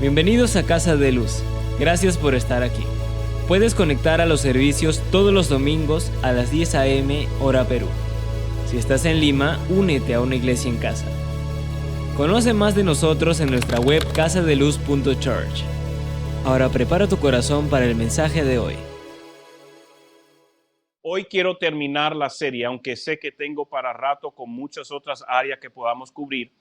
Bienvenidos a Casa de Luz. Gracias por estar aquí. Puedes conectar a los servicios todos los domingos a las 10 a.m. hora Perú. Si estás en Lima, únete a una iglesia en casa. Conoce más de nosotros en nuestra web casadeluz.church. Ahora prepara tu corazón para el mensaje de hoy. Hoy quiero terminar la serie, aunque sé que tengo para rato con muchas otras áreas que podamos cubrir.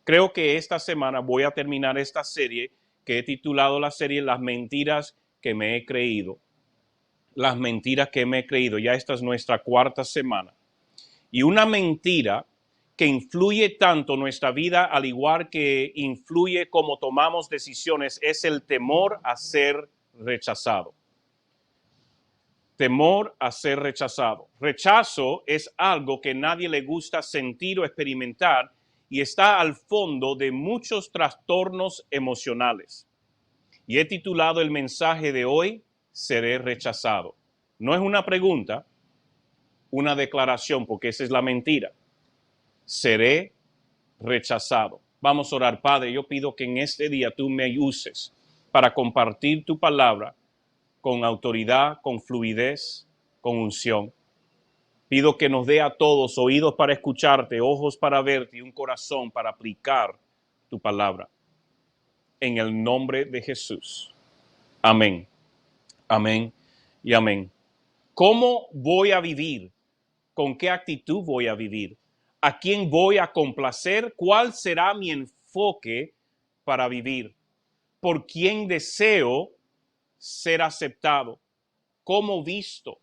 Creo que esta semana voy a terminar esta serie que he titulado la serie Las mentiras que me he creído. Las mentiras que me he creído. Ya esta es nuestra cuarta semana. Y una mentira que influye tanto nuestra vida, al igual que influye cómo tomamos decisiones, es el temor a ser rechazado. Temor a ser rechazado. Rechazo es algo que nadie le gusta sentir o experimentar y está al fondo de muchos trastornos emocionales. Y he titulado el mensaje de hoy, Seré rechazado. No es una pregunta, una declaración, porque esa es la mentira. Seré rechazado. Vamos a orar. Padre, yo pido que en este día tú me uses para compartir tu palabra con autoridad, con fluidez, con unción. Pido que nos dé a todos oídos para escucharte, ojos para verte y un corazón para aplicar tu palabra. En el nombre de Jesús. Amén. Amén y amén. ¿Cómo voy a vivir? ¿Con qué actitud voy a vivir? ¿A quién voy a complacer? ¿Cuál será mi enfoque para vivir? ¿Por quién deseo ser aceptado? ¿Cómo visto?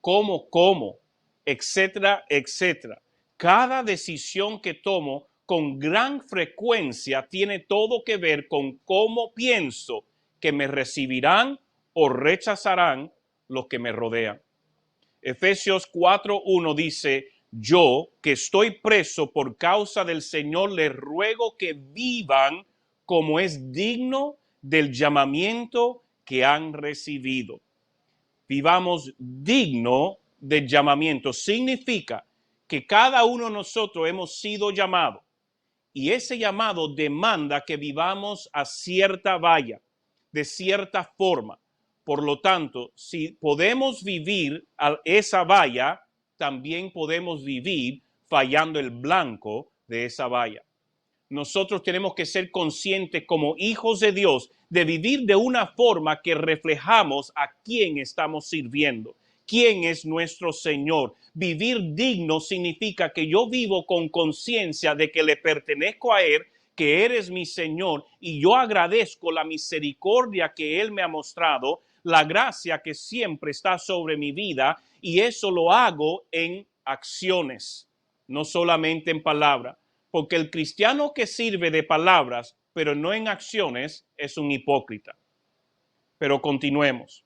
¿Cómo como? Etcétera, etcétera. Cada decisión que tomo con gran frecuencia tiene todo que ver con cómo pienso que me recibirán o rechazarán los que me rodean. Efesios 4:1 dice: yo, que estoy preso por causa del Señor, les ruego que vivan como es digno del llamamiento que han recibido. Vivamos digno del llamamiento. Significa que cada uno de nosotros hemos sido llamados y ese llamado demanda que vivamos a cierta valla, de cierta forma. Por lo tanto, si podemos vivir a esa valla, también podemos vivir fallando el blanco de esa valla. Nosotros tenemos que ser conscientes como hijos de Dios de vivir de una forma que reflejamos a quién estamos sirviendo, quién es nuestro Señor. Vivir digno significa que yo vivo con conciencia de que le pertenezco a Él, que eres mi Señor, y yo agradezco la misericordia que Él me ha mostrado, la gracia que siempre está sobre mi vida, y eso lo hago en acciones, no solamente en palabras. Porque el cristiano que sirve de palabras, pero no en acciones, es un hipócrita. Pero continuemos.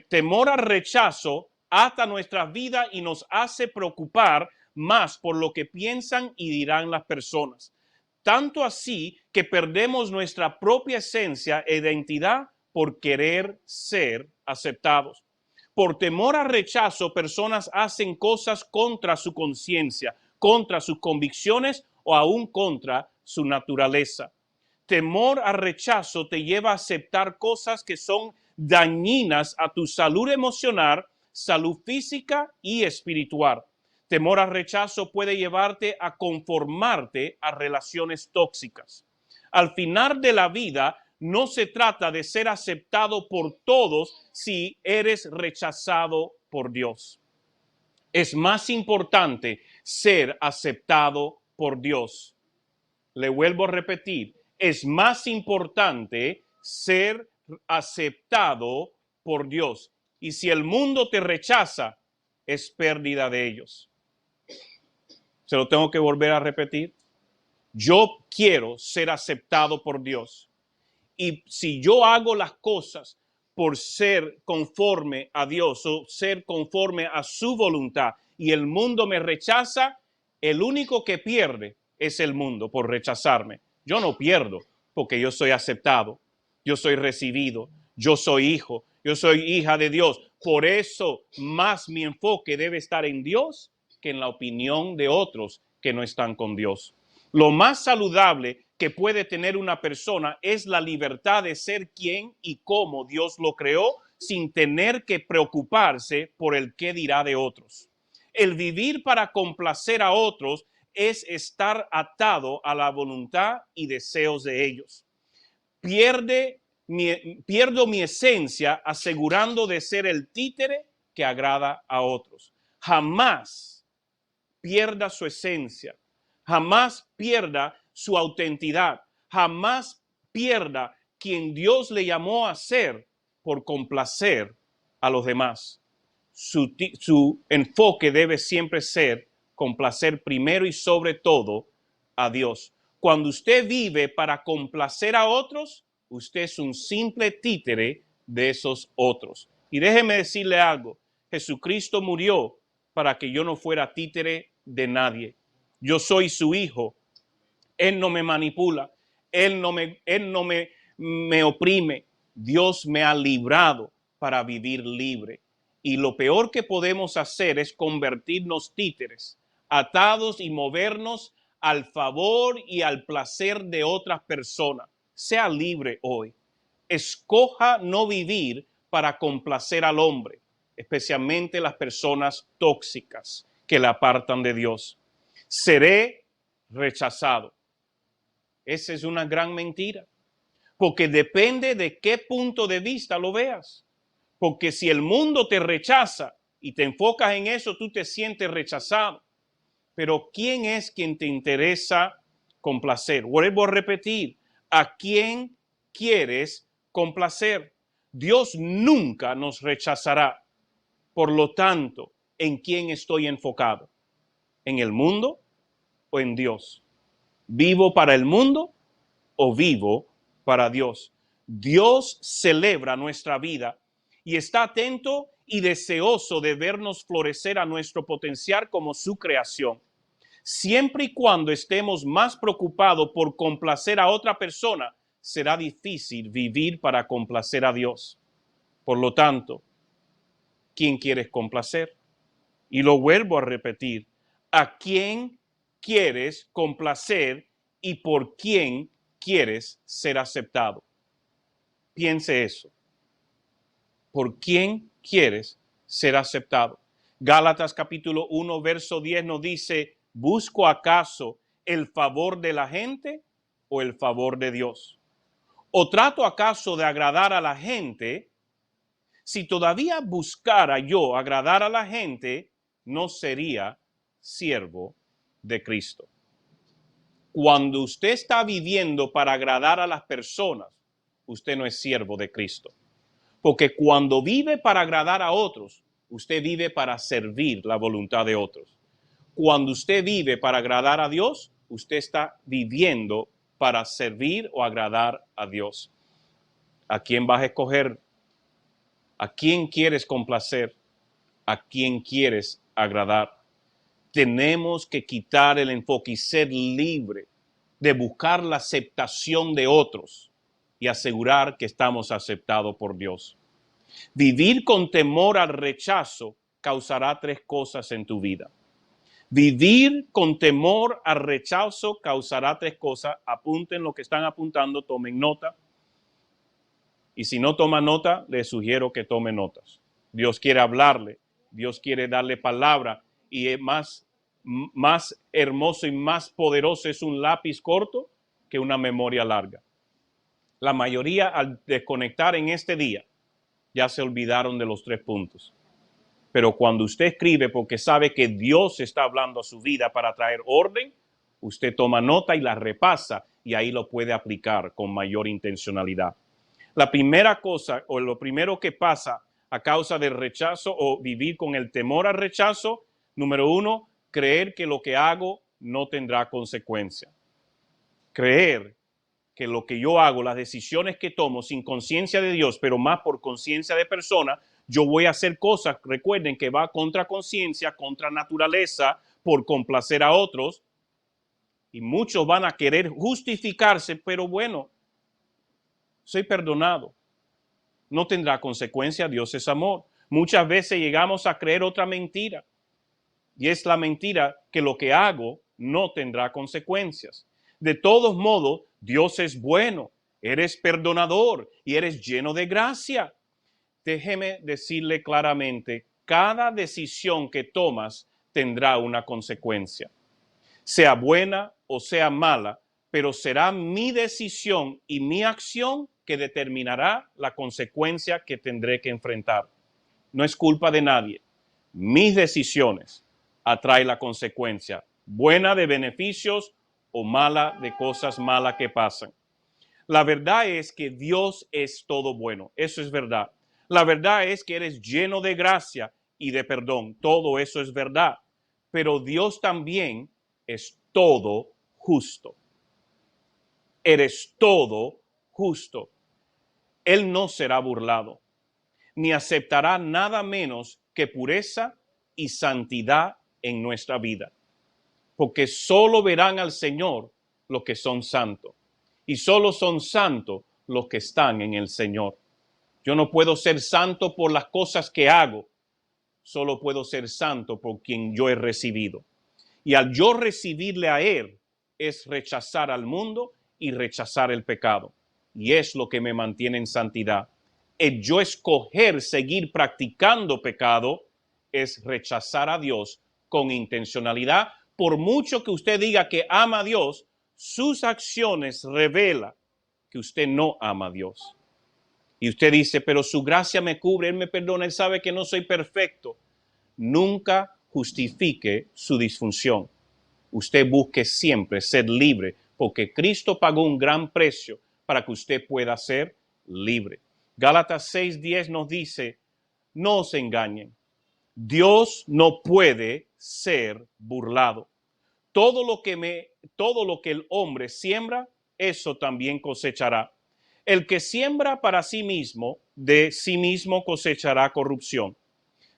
Temor al rechazo ata nuestras vidas y nos hace preocupar más por lo que piensan y dirán las personas. Tanto así que perdemos nuestra propia esencia e identidad por querer ser aceptados. Por temor al rechazo, personas hacen cosas contra su conciencia, contra sus convicciones o aún contra su naturaleza. Temor al rechazo te lleva a aceptar cosas que son dañinas a tu salud emocional, salud física y espiritual. Temor al rechazo puede llevarte a conformarte a relaciones tóxicas. Al final de la vida, no se trata de ser aceptado por todos si eres rechazado por Dios. Es más importante ser aceptado por Dios. Le vuelvo a repetir, es más importante ser aceptado por Dios. Y si el mundo te rechaza, es pérdida de ellos. Se lo tengo que volver a repetir. Yo quiero ser aceptado por Dios. Y si yo hago las cosas por ser conforme a Dios o ser conforme a su voluntad y el mundo me rechaza, el único que pierde es el mundo por rechazarme. Yo no pierdo porque yo soy aceptado, yo soy recibido, yo soy hijo, yo soy hija de Dios. Por eso más mi enfoque debe estar en Dios que en la opinión de otros que no están con Dios. Lo más saludable que puede tener una persona es la libertad de ser quien y cómo Dios lo creó sin tener que preocuparse por el qué dirá de otros. El vivir para complacer a otros es estar atado a la voluntad y deseos de ellos. Pierdo mi esencia asegurando de ser el títere que agrada a otros. Jamás pierda su esencia, jamás pierda su autenticidad, jamás pierda quien Dios le llamó a ser por complacer a los demás. Su enfoque debe siempre ser complacer primero y sobre todo a Dios. Cuando usted vive para complacer a otros, usted es un simple títere de esos otros. Y déjeme decirle algo, Jesucristo murió para que yo no fuera títere de nadie. Yo soy su hijo. Él no me manipula. Él no me oprime. Dios me ha librado para vivir libre. Y lo peor que podemos hacer es convertirnos títeres, atados y movernos al favor y al placer de otras personas. Sea libre hoy. Escoja no vivir para complacer al hombre, especialmente las personas tóxicas que le apartan de Dios. Seré rechazado. Esa es una gran mentira, porque depende de qué punto de vista lo veas. Porque si el mundo te rechaza y te enfocas en eso, tú te sientes rechazado. Pero ¿quién es quien te interesa complacer? Vuelvo a repetir, ¿a quién quieres complacer? Dios nunca nos rechazará. Por lo tanto, ¿en quién estoy enfocado? ¿En el mundo o en Dios? ¿Vivo para el mundo o vivo para Dios? Dios celebra nuestra vida y está atento y deseoso de vernos florecer a nuestro potencial como su creación. Siempre y cuando estemos más preocupados por complacer a otra persona, será difícil vivir para complacer a Dios. Por lo tanto, ¿quién quieres complacer? Y lo vuelvo a repetir, ¿a quién quieres complacer y por quién quieres ser aceptado? Piense eso. ¿Por quién quieres ser aceptado? Gálatas capítulo 1, verso 10 nos dice, ¿busco acaso el favor de la gente o el favor de Dios? ¿O trato acaso de agradar a la gente? Si todavía buscara yo agradar a la gente, no sería siervo de Cristo. Cuando usted está viviendo para agradar a las personas, usted no es siervo de Cristo. Porque cuando vive para agradar a otros, usted vive para servir la voluntad de otros. Cuando usted vive para agradar a Dios, usted está viviendo para servir o agradar a Dios. ¿A quién vas a escoger? ¿A quién quieres complacer? ¿A quién quieres agradar? Tenemos que quitar el enfoque y ser libre de buscar la aceptación de otros y asegurar que estamos aceptados por Dios. Vivir con temor al rechazo causará tres cosas en tu vida. Vivir con temor al rechazo causará tres cosas. Apunten lo que están apuntando, tomen nota. Y si no toma nota, les sugiero que tome notas. Dios quiere hablarle, Dios quiere darle palabra y es más hermoso y más poderoso es un lápiz corto que una memoria larga. La mayoría al desconectar en este día ya se olvidaron de los 3 puntos. Pero cuando usted escribe porque sabe que Dios está hablando a su vida para traer orden, usted toma nota y la repasa y ahí lo puede aplicar con mayor intencionalidad. La primera cosa o lo primero que pasa a causa del rechazo o vivir con el temor al rechazo, número 1, creer que lo que hago no tendrá consecuencia. Creer que lo que yo hago, las decisiones que tomo sin conciencia de Dios, pero más por conciencia de persona, yo voy a hacer cosas, recuerden que va contra conciencia, contra naturaleza, por complacer a otros. Y muchos van a querer justificarse, pero bueno, soy perdonado. No tendrá consecuencia, Dios es amor. Muchas veces llegamos a creer otra mentira. Y es la mentira que lo que hago no tendrá consecuencias. De todos modos, Dios es bueno, eres perdonador y eres lleno de gracia. Déjeme decirle claramente, cada decisión que tomas tendrá una consecuencia, sea buena o sea mala, pero será mi decisión y mi acción que determinará la consecuencia que tendré que enfrentar. No es culpa de nadie. Mis decisiones atraen la consecuencia, buena de beneficios o mala de cosas malas que pasan. La verdad es que Dios es todo bueno, eso es verdad. La verdad es que eres lleno de gracia y de perdón, todo eso es verdad. Pero Dios también es todo justo. Eres todo justo. Él no será burlado, ni aceptará nada menos que pureza y santidad en nuestra vida. Porque solo verán al Señor los que son santos. Y solo son santos los que están en el Señor. Yo no puedo ser santo por las cosas que hago. Solo puedo ser santo por quien yo he recibido. Y al yo recibirle a Él, es rechazar al mundo y rechazar el pecado. Y es lo que me mantiene en santidad. El yo escoger seguir practicando pecado es rechazar a Dios con intencionalidad. Por mucho que usted diga que ama a Dios, sus acciones revelan que usted no ama a Dios. Y usted dice, pero su gracia me cubre, Él me perdona, Él sabe que no soy perfecto. Nunca justifique su disfunción. Usted busque siempre ser libre, porque Cristo pagó un gran precio para que usted pueda ser libre. Gálatas 6:10 nos dice, no se engañen. Dios no puede ser burlado. Todo lo que el hombre siembra, eso también cosechará. El que siembra para sí mismo, de sí mismo cosechará corrupción.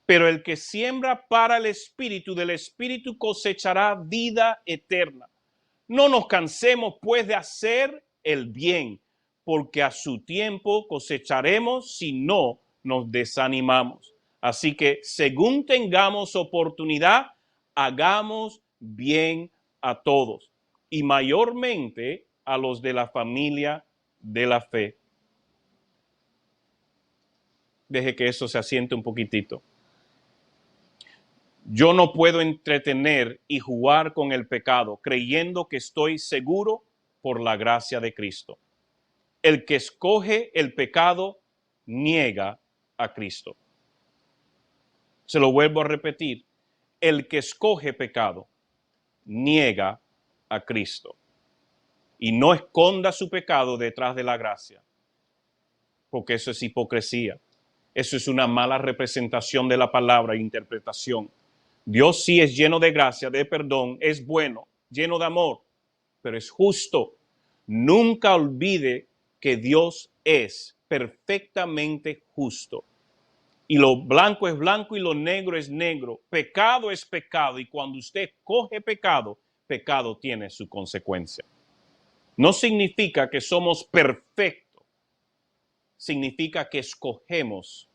Pero el que siembra para el Espíritu, del Espíritu cosechará vida eterna. No nos cansemos pues de hacer el bien, porque a su tiempo cosecharemos si no nos desanimamos. Así que según tengamos oportunidad, hagamos bien a todos y mayormente a los de la familia de la fe. Deje que eso se asiente un poquitito. Yo no puedo entretener y jugar con el pecado creyendo que estoy seguro por la gracia de Cristo. El que escoge el pecado niega a Cristo. Se lo vuelvo a repetir. El que escoge pecado niega a Cristo. Y no esconda su pecado detrás de la gracia, porque eso es hipocresía. Eso es una mala representación de la palabra e interpretación. Dios sí es lleno de gracia, de perdón, es bueno, lleno de amor, pero es justo. Nunca olvide que Dios es perfectamente justo. Y lo blanco es blanco y lo negro es negro. Pecado es pecado. Y cuando usted coge pecado, pecado tiene su consecuencia. No significa que somos perfectos. Significa que escogemos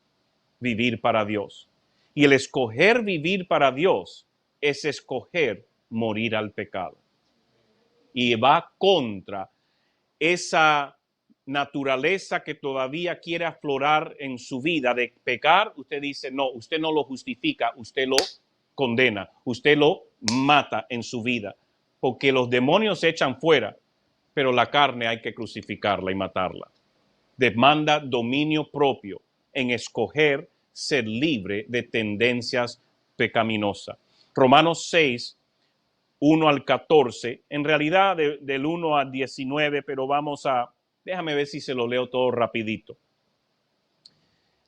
vivir para Dios. Y el escoger vivir para Dios es escoger morir al pecado. Y va contra esa naturaleza que todavía quiere aflorar en su vida de pecar. Usted dice, no, usted no lo justifica, usted lo condena, usted lo mata en su vida. Porque los demonios se echan fuera, pero la carne hay que crucificarla y matarla. Demanda dominio propio en escoger ser libre de tendencias pecaminosas. Romanos 6, 1 al 14, en realidad del 1 al 19, pero déjame ver si se lo leo todo rapidito.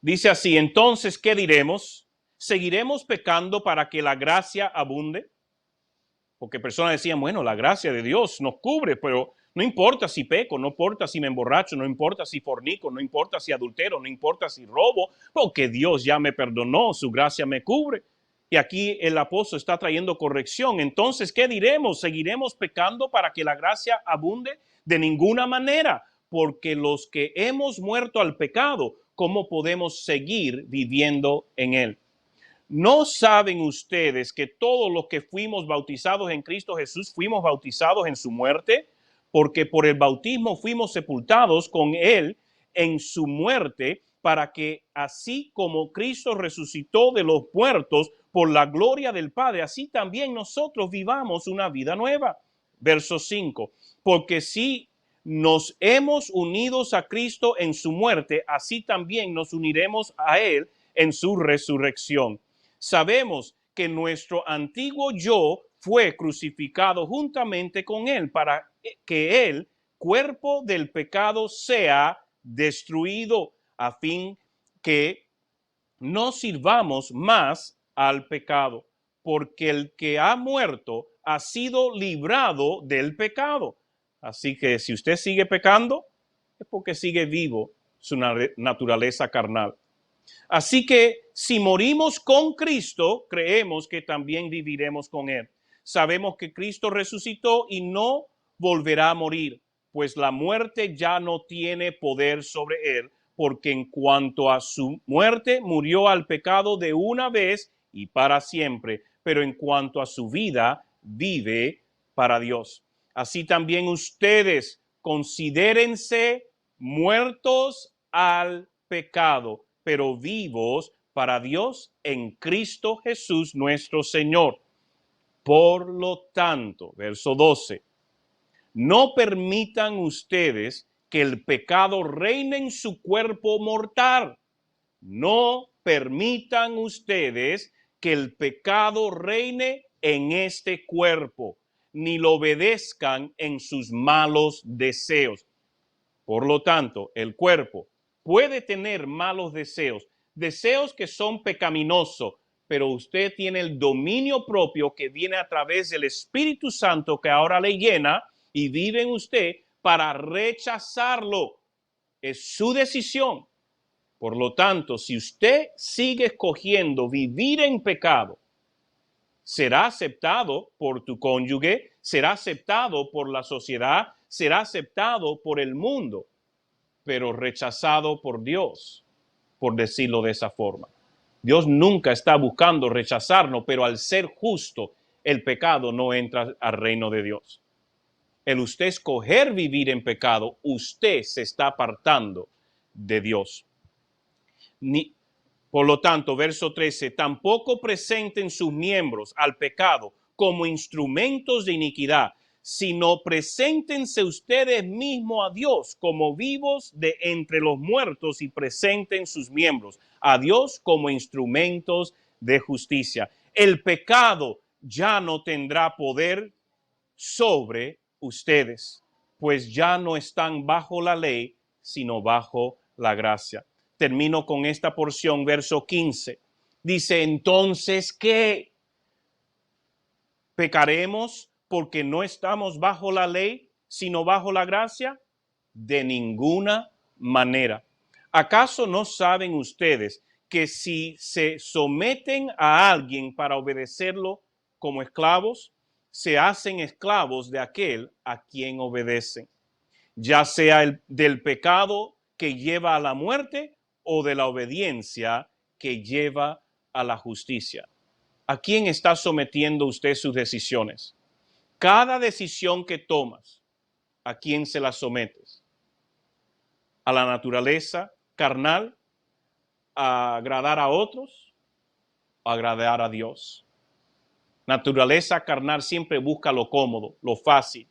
Dice así, entonces, ¿qué diremos? ¿Seguiremos pecando para que la gracia abunde? Porque personas decían, bueno, la gracia de Dios nos cubre, pero no importa si peco, no importa si me emborracho, no importa si fornico, no importa si adultero, no importa si robo, porque Dios ya me perdonó, su gracia me cubre. Y aquí el apóstol está trayendo corrección. Entonces, ¿qué diremos? ¿Seguiremos pecando para que la gracia abunde? De ninguna manera, porque los que hemos muerto al pecado, ¿cómo podemos seguir viviendo en él? ¿No saben ustedes que todos los que fuimos bautizados en Cristo Jesús fuimos bautizados en su muerte? porque por el bautismo fuimos sepultados con él en su muerte, para que así como Cristo resucitó de los muertos por la gloria del Padre, así también nosotros vivamos una vida nueva. Verso 5, porque si nos hemos unidos a Cristo en su muerte, así también nos uniremos a él en su resurrección. Sabemos que nuestro antiguo yo fue crucificado juntamente con él para que el cuerpo del pecado sea destruido, a fin que no sirvamos más al pecado, porque el que ha muerto ha sido librado del pecado. Así que si usted sigue pecando, es porque sigue vivo su naturaleza carnal. Así que si morimos con Cristo, creemos que también viviremos con él. Sabemos que Cristo resucitó y no volverá a morir, pues la muerte ya no tiene poder sobre él, porque en cuanto a su muerte murió al pecado de una vez y para siempre, pero en cuanto a su vida vive para Dios. Así también ustedes considérense muertos al pecado, pero vivos para Dios en Cristo Jesús nuestro Señor. Por lo tanto, verso 12, no permitan ustedes que el pecado reine en su cuerpo mortal. No permitan ustedes que el pecado reine en este cuerpo, ni lo obedezcan en sus malos deseos. Por lo tanto, el cuerpo puede tener malos deseos, deseos que son pecaminosos, pero usted tiene el dominio propio que viene a través del Espíritu Santo que ahora le llena y vive en usted para rechazarlo. Es su decisión. Por lo tanto, si usted sigue escogiendo vivir en pecado, será aceptado por tu cónyuge, será aceptado por la sociedad, será aceptado por el mundo, pero rechazado por Dios, por decirlo de esa forma. Dios nunca está buscando rechazarnos, pero al ser justo, el pecado no entra al reino de Dios. El usted escoger vivir en pecado, usted se está apartando de Dios. Por lo tanto, verso 13, tampoco presenten sus miembros al pecado como instrumentos de iniquidad, sino preséntense ustedes mismos a Dios como vivos de entre los muertos y presenten sus miembros a Dios como instrumentos de justicia. El pecado ya no tendrá poder sobre ustedes, pues ya no están bajo la ley, sino bajo la gracia. Termino con esta porción, verso 15. Dice, entonces, ¿qué? ¿Pecaremos porque no estamos bajo la ley, sino bajo la gracia? De ninguna manera. ¿Acaso no saben ustedes que si se someten a alguien para obedecerlo como esclavos, se hacen esclavos de aquel a quien obedecen, ya sea del pecado que lleva a la muerte o de la obediencia que lleva a la justicia? ¿A quién está sometiendo usted sus decisiones? Cada decisión que tomas, ¿a quién se la sometes? ¿A la naturaleza carnal? ¿A agradar a otros? ¿A agradar a Dios? Naturaleza carnal siempre busca lo cómodo, lo fácil.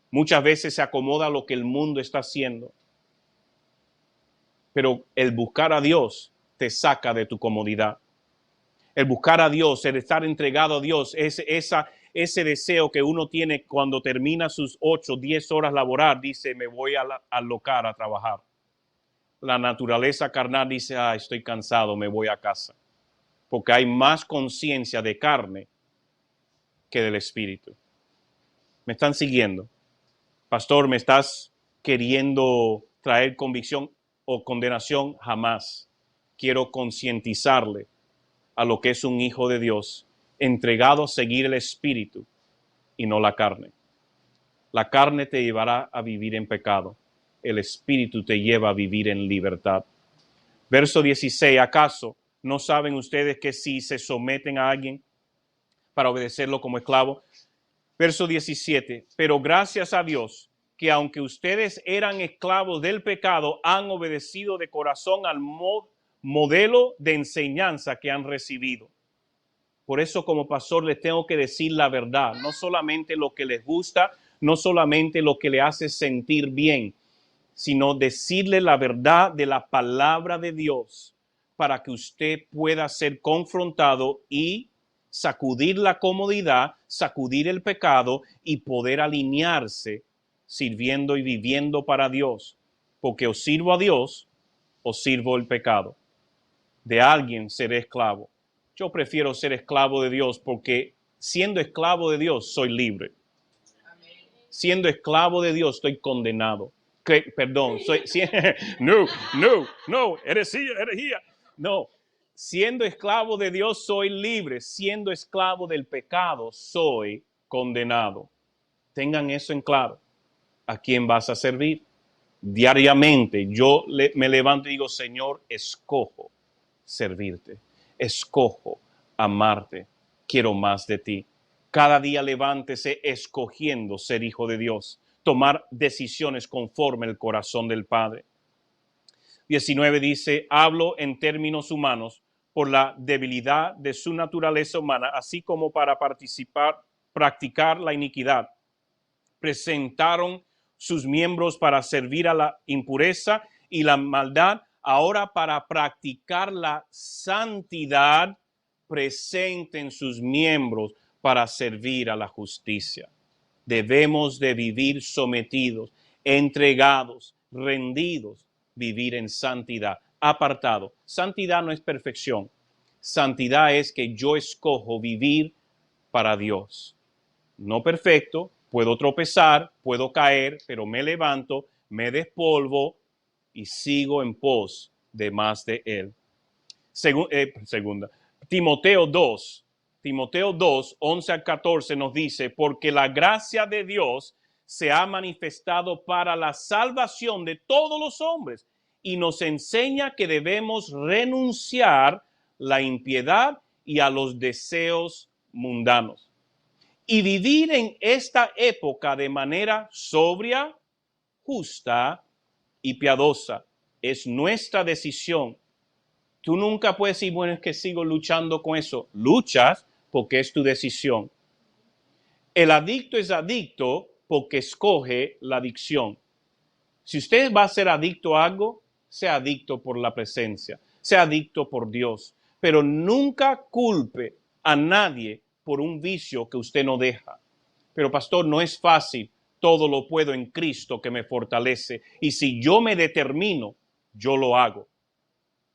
Muchas veces se acomoda a lo que el mundo está haciendo. Pero el buscar a Dios te saca de tu comodidad. El buscar a Dios, el estar entregado a Dios, ese deseo que uno tiene cuando termina sus 8, 10 horas laborar, dice, me voy al local a trabajar. La naturaleza carnal dice, estoy cansado, me voy a casa. Porque hay más conciencia de carne que del espíritu. ¿Me están siguiendo? Pastor, ¿me estás queriendo traer convicción o condenación? Jamás. Quiero concientizarle a lo que es un hijo de Dios, entregado a seguir el espíritu y no la carne. La carne te llevará a vivir en pecado. El espíritu te lleva a vivir en libertad. Verso 16, ¿acaso no saben ustedes que si se someten a alguien para obedecerlo como esclavo, Verso 17, pero gracias a Dios que aunque ustedes eran esclavos del pecado, han obedecido de corazón al modelo de enseñanza que han recibido. Por eso como pastor les tengo que decir la verdad, no solamente lo que les gusta, no solamente lo que le hace sentir bien, sino decirle la verdad de la palabra de Dios para que usted pueda ser confrontado y sacudir la comodidad, sacudir el pecado y poder alinearse sirviendo y viviendo para Dios. Porque o sirvo a Dios o sirvo el pecado. De alguien seré esclavo. Yo prefiero ser esclavo de Dios porque siendo esclavo de Dios soy libre. Siendo esclavo de Dios estoy condenado. No, herejía. No, siendo esclavo de Dios soy libre. Siendo esclavo del pecado soy condenado. Tengan eso en claro. ¿A quién vas a servir? Diariamente yo me levanto y digo, Señor, escojo servirte. Escojo amarte. Quiero más de ti. Cada día levántese escogiendo ser hijo de Dios. Tomar decisiones conforme el corazón del Padre. 19 dice, hablo en términos humanos por la debilidad de su naturaleza humana, así como para practicar la iniquidad. Presentaron sus miembros para servir a la impureza y la maldad. Ahora para practicar la santidad, presenten sus miembros para servir a la justicia. Debemos de vivir sometidos, entregados, rendidos, vivir en santidad, apartado. Santidad no es perfección. Santidad es que yo escojo vivir para Dios. No perfecto, puedo tropezar, puedo caer, pero me levanto, me despolvo y sigo en pos de más de Él. Segunda. Timoteo 2, 11 al 14 nos dice, porque la gracia de Dios se ha manifestado para la salvación de todos los hombres y nos enseña que debemos renunciar la impiedad y a los deseos mundanos y vivir en esta época de manera sobria, justa y piadosa. Es nuestra decisión. Tú nunca puedes decir, bueno, es que sigo luchando con eso. Luchas porque es tu decisión. El adicto es adicto porque escoge la adicción. Si usted va a ser adicto a algo, sea adicto por la presencia, sea adicto por Dios, pero nunca culpe a nadie por un vicio que usted no deja. Pero pastor, no es fácil. Todo lo puedo en Cristo que me fortalece. Y si yo me determino, yo lo hago.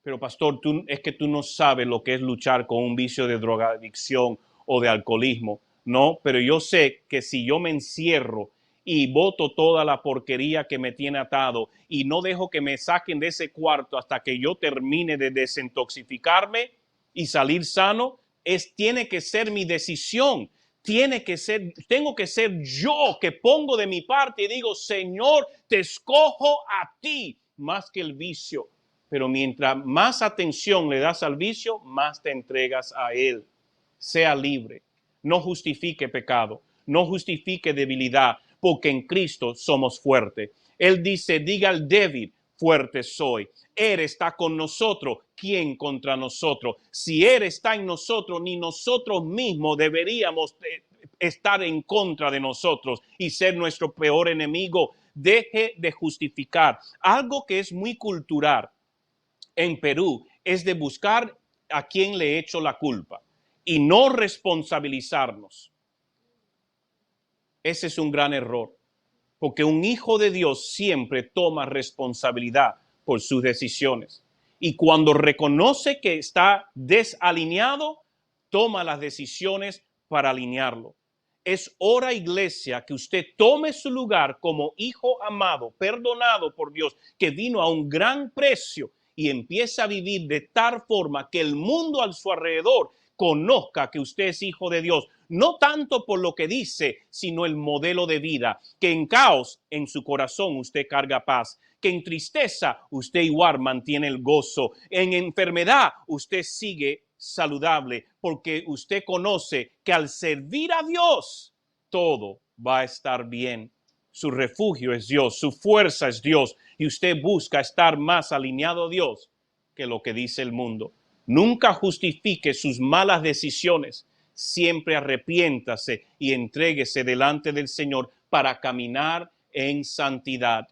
Pero pastor, es que tú no sabes lo que es luchar con un vicio de drogadicción o de alcoholismo. No, pero yo sé que si yo me encierro y boto toda la porquería que me tiene atado y no dejo que me saquen de ese cuarto hasta que yo termine de desintoxicarme y salir sano, tiene que ser mi decisión. Tengo que ser yo que pongo de mi parte y digo, Señor, te escojo a ti más que el vicio. Pero mientras más atención le das al vicio, más te entregas a él. Sea libre. No justifique pecado. No justifique debilidad, porque en Cristo somos fuertes. Él dice, diga al débil, fuerte soy. Él está con nosotros. ¿Quién contra nosotros? Si Él está en nosotros, ni nosotros mismos deberíamos estar en contra de nosotros y ser nuestro peor enemigo. Deje de justificar. Algo que es muy cultural en Perú es de buscar a quien le echo la culpa y no responsabilizarnos. Ese es un gran error, porque un hijo de Dios siempre toma responsabilidad por sus decisiones. Y cuando reconoce que está desalineado, toma las decisiones para alinearlo. Es hora, iglesia, que usted tome su lugar como hijo amado, perdonado por Dios, que vino a un gran precio y empieza a vivir de tal forma que el mundo a su alrededor conozca que usted es hijo de Dios. No tanto por lo que dice, sino el modelo de vida. Que en caos, en su corazón, usted carga paz. Que en tristeza, usted igual mantiene el gozo. En enfermedad, usted sigue saludable. Porque usted conoce que al servir a Dios, todo va a estar bien. Su refugio es Dios, su fuerza es Dios, y usted busca estar más alineado a Dios que lo que dice el mundo. Nunca justifique sus malas decisiones. Siempre arrepiéntase y entréguese delante del Señor para caminar en santidad.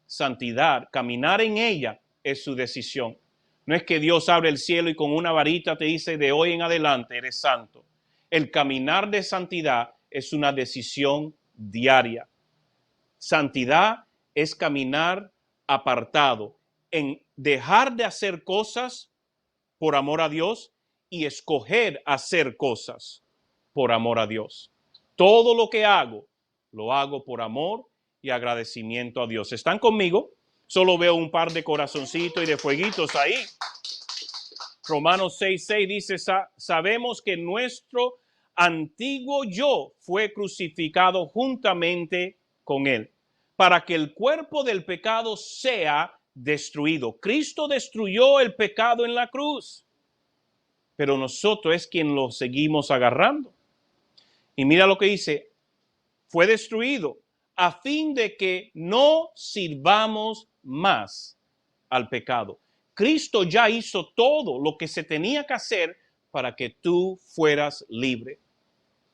Santidad, caminar en ella es su decisión. No es que Dios abre el cielo y con una varita te dice de hoy en adelante eres santo. El caminar de santidad es una decisión diaria. Santidad es caminar apartado, en dejar de hacer cosas por amor a Dios y escoger hacer cosas por amor a Dios. Todo lo que hago, lo hago por amor y agradecimiento a Dios. ¿Están conmigo? Solo veo un par de corazoncitos y de fueguitos ahí. Romanos 6:6 dice, sabemos que nuestro antiguo yo fue crucificado juntamente con él, para que el cuerpo del pecado sea destruido. Cristo destruyó el pecado en la cruz, pero nosotros es quien lo seguimos agarrando. Y mira lo que dice, fue destruido a fin de que no sirvamos más al pecado. Cristo ya hizo todo lo que se tenía que hacer para que tú fueras libre.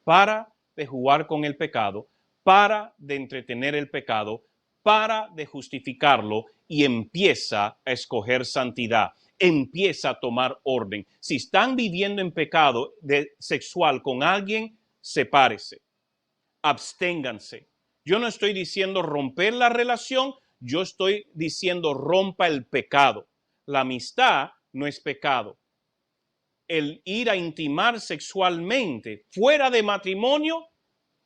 Para de jugar con el pecado, para de entretener el pecado, para de justificarlo y empieza a escoger santidad. Empieza a tomar orden. Si están viviendo en pecado sexual con alguien, sepárese. Absténganse. Yo no estoy diciendo romper la relación, yo estoy diciendo rompa el pecado. La amistad no es pecado. El ir a intimar sexualmente fuera de matrimonio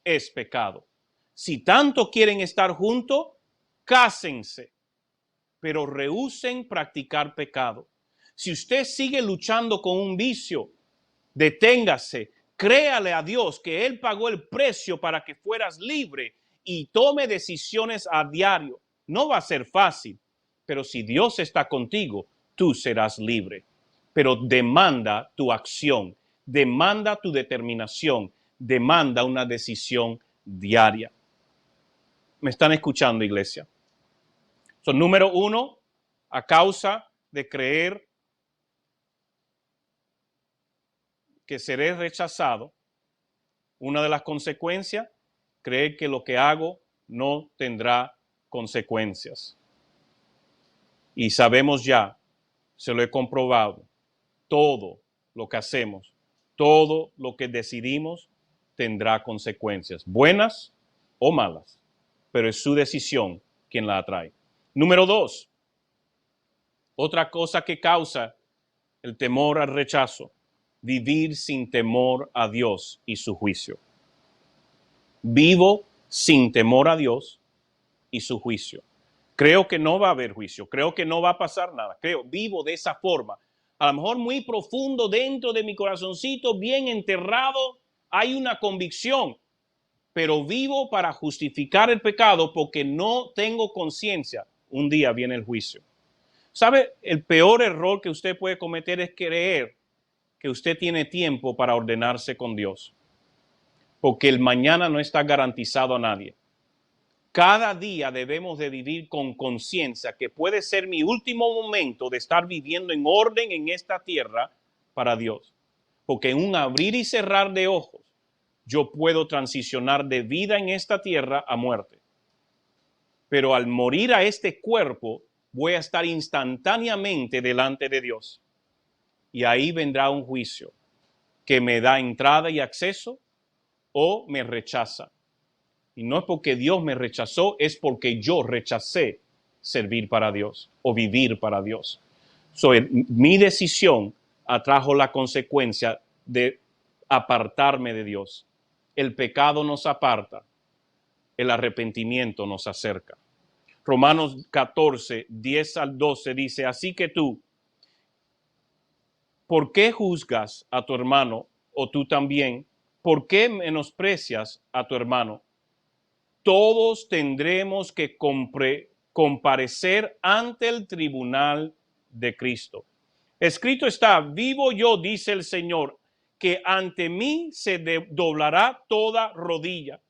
es pecado. Si tanto quieren estar juntos, cásense, pero rehúsen practicar pecado. Si usted sigue luchando con un vicio, deténgase, créale a Dios que Él pagó el precio para que fueras libre y tome decisiones a diario. No va a ser fácil, pero si Dios está contigo, tú serás libre. Pero demanda tu acción, demanda tu determinación, demanda una decisión diaria. ¿Me están escuchando, iglesia? Número 1, a causa de creer que seré rechazado, una de las consecuencias, creer que lo que hago no tendrá consecuencias. Y sabemos ya, se lo he comprobado, todo lo que hacemos, todo lo que decidimos tendrá consecuencias, buenas o malas, pero es su decisión quien la atrae. Número 2, otra cosa que causa el temor al rechazo, vivir sin temor a Dios y su juicio. Vivo sin temor a Dios y su juicio. Creo que no va a haber juicio, creo que no va a pasar nada, vivo de esa forma. A lo mejor muy profundo dentro de mi corazoncito, bien enterrado, hay una convicción, pero vivo para justificar el pecado porque no tengo conciencia. Un día viene el juicio. ¿Sabe? El peor error que usted puede cometer es creer que usted tiene tiempo para ordenarse con Dios, porque el mañana no está garantizado a nadie. Cada día debemos de vivir con conciencia que puede ser mi último momento de estar viviendo en orden en esta tierra para Dios. Porque en un abrir y cerrar de ojos, yo puedo transicionar de vida en esta tierra a muerte. Pero al morir a este cuerpo, voy a estar instantáneamente delante de Dios. Y ahí vendrá un juicio que me da entrada y acceso o me rechaza. Y no es porque Dios me rechazó, es porque yo rechacé servir para Dios o vivir para Dios. Mi decisión atrajo la consecuencia de apartarme de Dios. El pecado nos aparta, el arrepentimiento nos acerca. Romanos 14, 10 al 12 dice, así que tú, ¿por qué juzgas a tu hermano? O tú también, ¿por qué menosprecias a tu hermano? Todos tendremos que comparecer ante el tribunal de Cristo. Escrito está, vivo yo, dice el Señor, que ante mí se doblará toda rodilla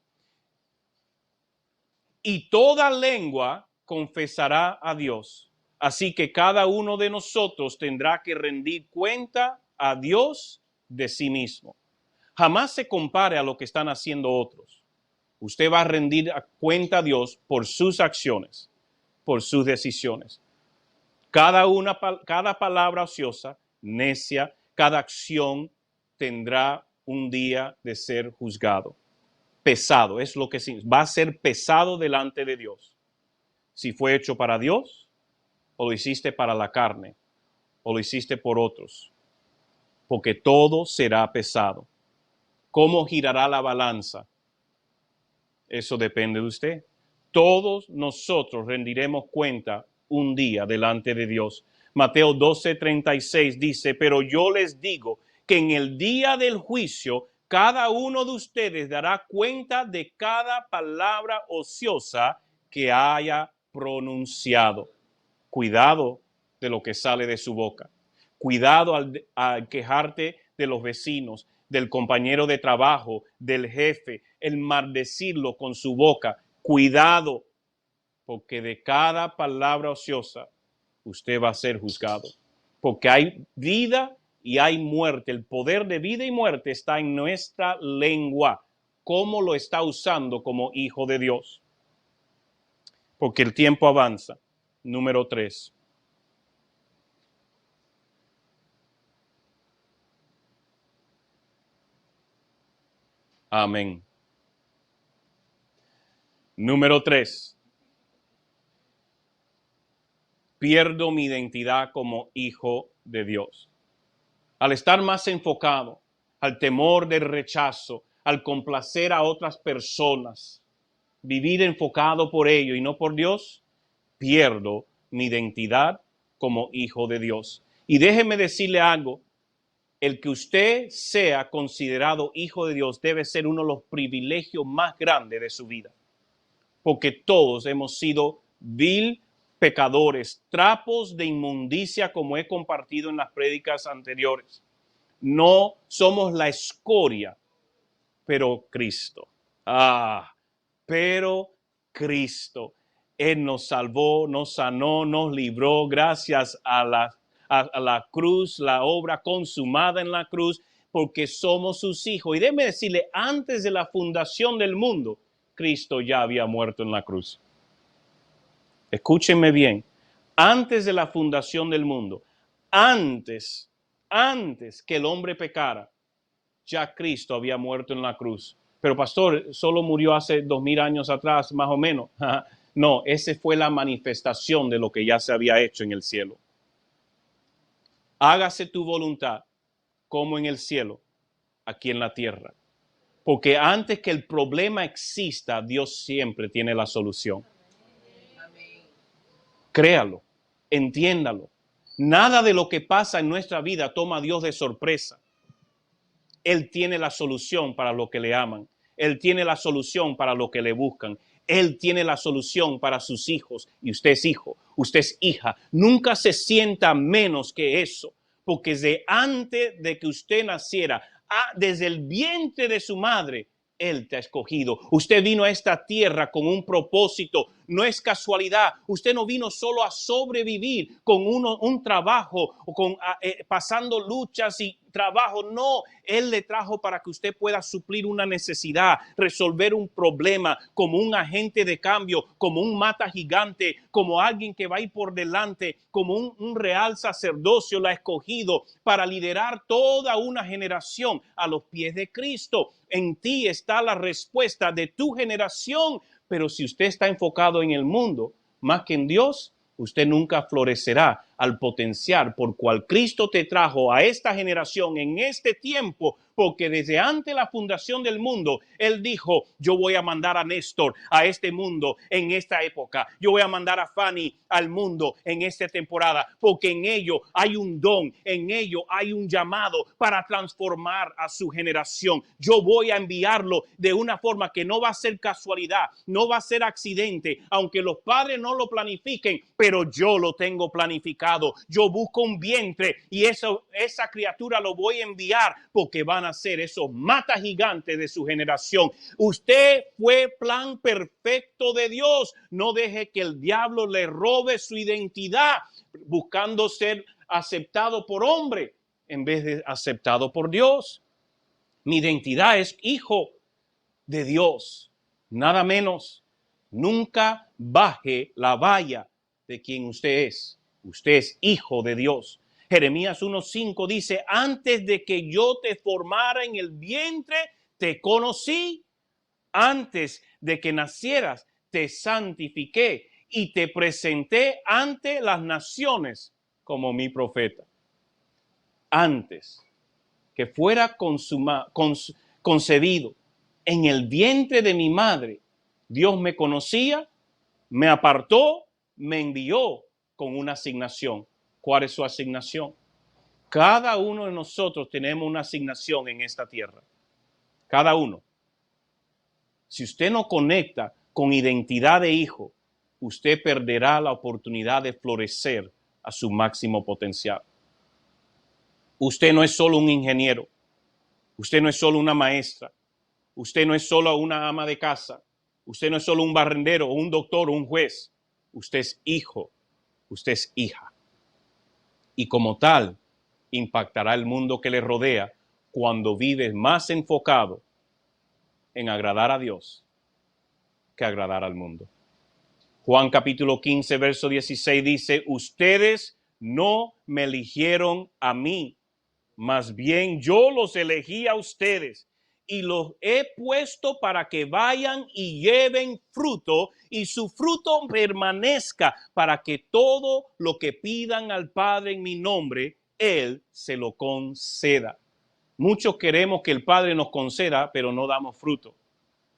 y toda lengua confesará a Dios. Así que cada uno de nosotros tendrá que rendir cuenta a Dios de sí mismo. Jamás se compare a lo que están haciendo otros. Usted va a rendir cuenta a Dios por sus acciones, por sus decisiones. Cada palabra ociosa, necia, cada acción tendrá un día de ser juzgado. Pesado, es lo que va a ser pesado delante de Dios. Si fue hecho para Dios, o lo hiciste para la carne, o lo hiciste por otros. Porque todo será pesado. ¿Cómo girará la balanza? Eso depende de usted. Todos nosotros rendiremos cuenta un día delante de Dios. Mateo 12:36 dice, pero yo les digo que en el día del juicio, cada uno de ustedes dará cuenta de cada palabra ociosa que haya pronunciado. Cuidado de lo que sale de su boca. Cuidado al quejarte de los vecinos, del compañero de trabajo, del jefe, el maldecirlo con su boca. Cuidado, porque de cada palabra ociosa usted va a ser juzgado. Porque hay vida y hay muerte. El poder de vida y muerte está en nuestra lengua. ¿Cómo lo está usando como hijo de Dios? Porque el tiempo avanza. Número 3. Amén. Número 3. Pierdo mi identidad como hijo de Dios. Al estar más enfocado al temor del rechazo, al complacer a otras personas, vivir enfocado por ello y no por Dios, pierdo mi identidad como hijo de Dios. Y déjeme decirle algo, el que usted sea considerado hijo de Dios debe ser uno de los privilegios más grandes de su vida. Porque todos hemos sido vil pecadores, trapos de inmundicia, como he compartido en las prédicas anteriores. No somos la escoria, pero Cristo. Pero Cristo. Él nos salvó, nos sanó, nos libró gracias a la cruz, la obra consumada en la cruz, porque somos sus hijos. Y déjeme decirle, antes de la fundación del mundo, Cristo ya había muerto en la cruz. Escúchenme bien, antes de la fundación del mundo, antes que el hombre pecara, ya Cristo había muerto en la cruz. Pero pastor, solo murió hace 2000 años atrás, más o menos. No, esa fue la manifestación de lo que ya se había hecho en el cielo. Hágase tu voluntad, como en el cielo, aquí en la tierra. Porque antes que el problema exista, Dios siempre tiene la solución. Créalo, entiéndalo. Nada de lo que pasa en nuestra vida toma a Dios de sorpresa. Él tiene la solución para lo que le aman. Él tiene la solución para lo que le buscan. Él tiene la solución para sus hijos. Y usted es hijo, usted es hija. Nunca se sienta menos que eso. Porque desde antes de que usted naciera, desde el vientre de su madre, Él te ha escogido. Usted vino a esta tierra con un propósito. No es casualidad. Usted no vino solo a sobrevivir con un trabajo o pasando luchas y trabajo. No, Él le trajo para que usted pueda suplir una necesidad, resolver un problema, como un agente de cambio, como un mata gigante, como alguien que va a ir por delante, como un real sacerdocio. La ha escogido para liderar toda una generación a los pies de Cristo. En ti está la respuesta de tu generación. Pero si usted está enfocado en el mundo más que en Dios, usted nunca florecerá al potencial por cual Cristo te trajo a esta generación en este tiempo, porque desde antes de la fundación del mundo, Él dijo, yo voy a mandar a Néstor a este mundo en esta época. Yo voy a mandar a Fanny al mundo en esta temporada, porque en ello hay un don, en ello hay un llamado para transformar a su generación. Yo voy a enviarlo de una forma que no va a ser casualidad, no va a ser accidente, aunque los padres no lo planifiquen, pero yo lo tengo planificado. Yo busco un vientre y esa criatura lo voy a enviar porque va a van a ser esos mata gigantes de su generación. Usted fue plan perfecto de Dios. No deje que el diablo le robe su identidad buscando ser aceptado por hombre en vez de aceptado por Dios. Mi identidad es hijo de Dios, nada menos. Nunca baje la valla de quien usted es. Usted es hijo de Dios. Jeremías 1:5 dice, antes de que yo te formara en el vientre, te conocí. Antes de que nacieras, te santifiqué y te presenté ante las naciones como mi profeta. Antes que fuera concebido en el vientre de mi madre, Dios me conocía, me apartó, me envió con una asignación. ¿Cuál es su asignación? Cada uno de nosotros tenemos una asignación en esta tierra. Cada uno. Si usted no conecta con identidad de hijo, usted perderá la oportunidad de florecer a su máximo potencial. Usted no es solo un ingeniero. Usted no es solo una maestra. Usted no es solo una ama de casa. Usted no es solo un barrendero, o un doctor, o un juez. Usted es hijo. Usted es hija. Y como tal, impactará el mundo que le rodea cuando vive más enfocado en agradar a Dios que agradar al mundo. Juan capítulo 15, verso 16 dice, ustedes no me eligieron a mí, más bien yo los elegí a ustedes y los he puesto para que vayan y lleven fruto y su fruto permanezca, para que todo lo que pidan al Padre en mi nombre, Él se lo conceda. Muchos queremos que el Padre nos conceda, pero no damos fruto.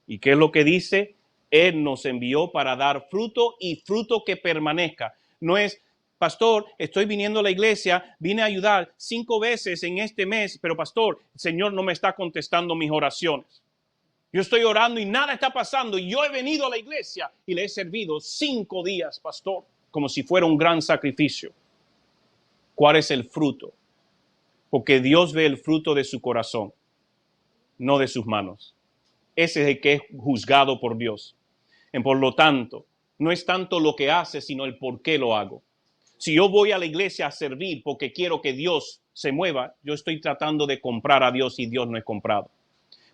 ¿Y qué es lo que dice? Él nos envió para dar fruto y fruto que permanezca. No es, pastor, estoy viniendo a la iglesia, vine a ayudar 5 veces en este mes, pero pastor, el Señor no me está contestando mis oraciones. Yo estoy orando y nada está pasando. Y yo he venido a la iglesia y le he servido 5 días, pastor, como si fuera un gran sacrificio. ¿Cuál es el fruto? Porque Dios ve el fruto de su corazón, no de sus manos. Ese es el que es juzgado por Dios. Y por lo tanto, no es tanto lo que hace, sino el por qué lo hago. Si yo voy a la iglesia a servir porque quiero que Dios se mueva, yo estoy tratando de comprar a Dios y Dios no es comprado.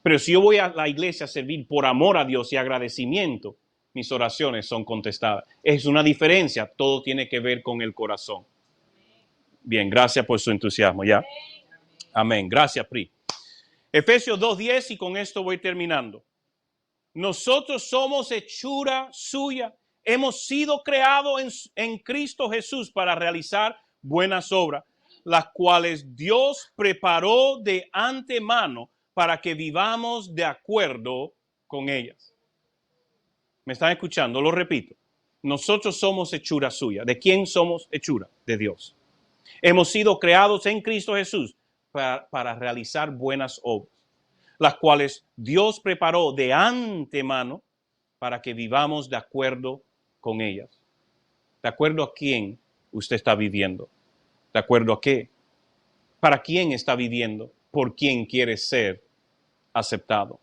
Pero si yo voy a la iglesia a servir por amor a Dios y agradecimiento, mis oraciones son contestadas. Es una diferencia, todo tiene que ver con el corazón. Bien, gracias por su entusiasmo, ¿ya? Amén, gracias, Pri. Efesios 2:10 y con esto voy terminando. Nosotros somos hechura suya. Hemos sido creados en Cristo Jesús para realizar buenas obras, las cuales Dios preparó de antemano para que vivamos de acuerdo con ellas. ¿Me están escuchando? Lo repito. Nosotros somos hechura suya. ¿De quién somos hechura? De Dios. Hemos sido creados en Cristo Jesús para realizar buenas obras, las cuales Dios preparó de antemano para que vivamos de acuerdo con ellas. ¿De acuerdo a quién usted está viviendo? ¿De acuerdo a qué? ¿Para quién está viviendo? ¿Por quién quiere ser aceptado?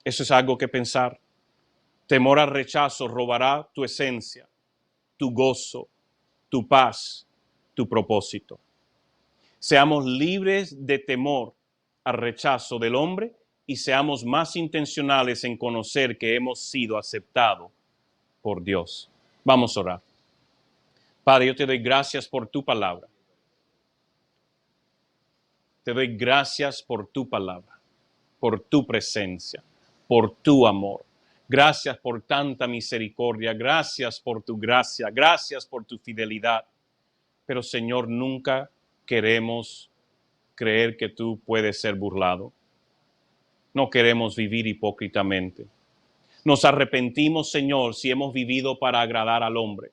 Eso es algo que pensar. Temor al rechazo robará tu esencia, tu gozo, tu paz, tu propósito. Seamos libres de temor al rechazo del hombre y seamos más intencionales en conocer que hemos sido aceptados por Dios. Vamos a orar. Padre, yo te doy gracias por tu palabra. Te doy gracias por tu palabra, por tu presencia, por tu amor. Gracias por tanta misericordia, gracias por tu gracia, gracias por tu fidelidad. Pero Señor, nunca queremos creer que tú puedes ser burlado. No queremos vivir hipócritamente. Nos arrepentimos, Señor, si hemos vivido para agradar al hombre,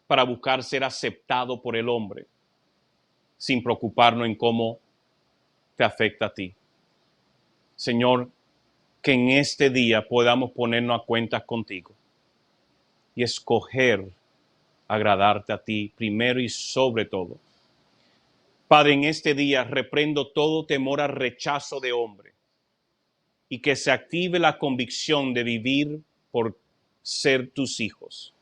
para buscar ser aceptado por el hombre, sin preocuparnos en cómo te afecta a ti. Señor, que en este día podamos ponernos a cuentas contigo y escoger agradarte a ti primero y sobre todo. Padre, en este día reprendo todo temor al rechazo de hombre y que se active la convicción de vivir por ser tus hijos,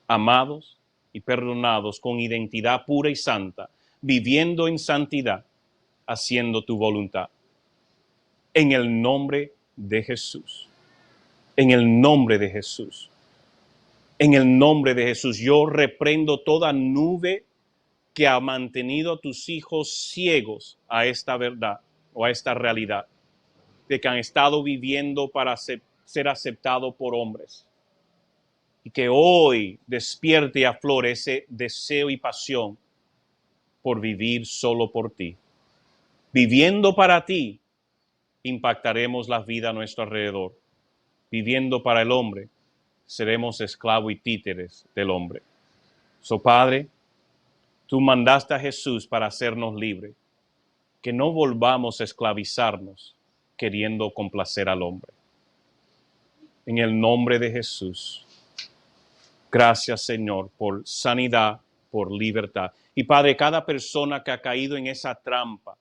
amados y perdonados con identidad pura y santa, viviendo en santidad, haciendo tu voluntad. En el nombre de Jesús. En el nombre de Jesús. En el nombre de Jesús, yo reprendo toda nube que ha mantenido a tus hijos ciegos a esta verdad o a esta realidad, de que han estado viviendo para ser aceptados por hombres. Y que hoy despierte y aflore ese deseo y pasión por vivir solo por ti. Viviendo para ti, impactaremos la vida a nuestro alrededor. Viviendo para el hombre, seremos esclavos y títeres del hombre. Padre, tú mandaste a Jesús para hacernos libres, que no volvamos a esclavizarnos queriendo complacer al hombre. En el nombre de Jesús, gracias Señor por sanidad, por libertad. Y Padre, cada persona que ha caído en esa trampa,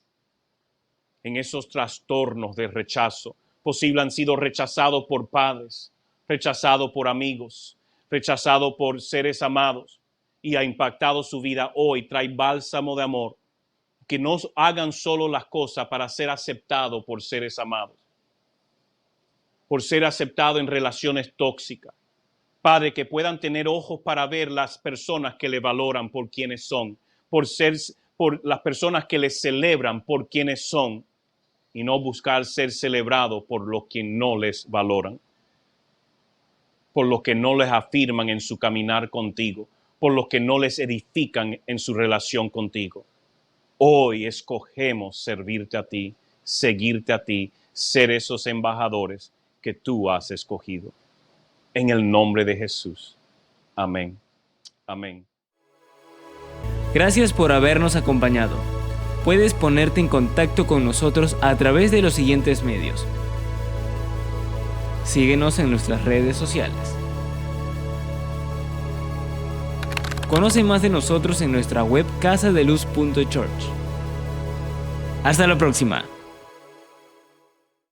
en esos trastornos de rechazo, posible han sido rechazados por padres, rechazados por amigos, rechazados por seres amados, y ha impactado su vida hoy. Trae bálsamo de amor, que no hagan solo las cosas para ser aceptados por seres amados, por ser aceptados en relaciones tóxicas. Padre, que puedan tener ojos para ver las personas que le valoran por quienes son, por las personas que les celebran por quienes son, y no buscar ser celebrado por los que no les valoran, por los que no les afirman en su caminar contigo, por los que no les edifican en su relación contigo. Hoy escogemos servirte a ti, seguirte a ti, ser esos embajadores que tú has escogido. En el nombre de Jesús. Amén. Amén. Gracias por habernos acompañado. Puedes ponerte en contacto con nosotros a través de los siguientes medios. Síguenos en nuestras redes sociales. Conoce más de nosotros en nuestra web casadeluz.church. Hasta la próxima.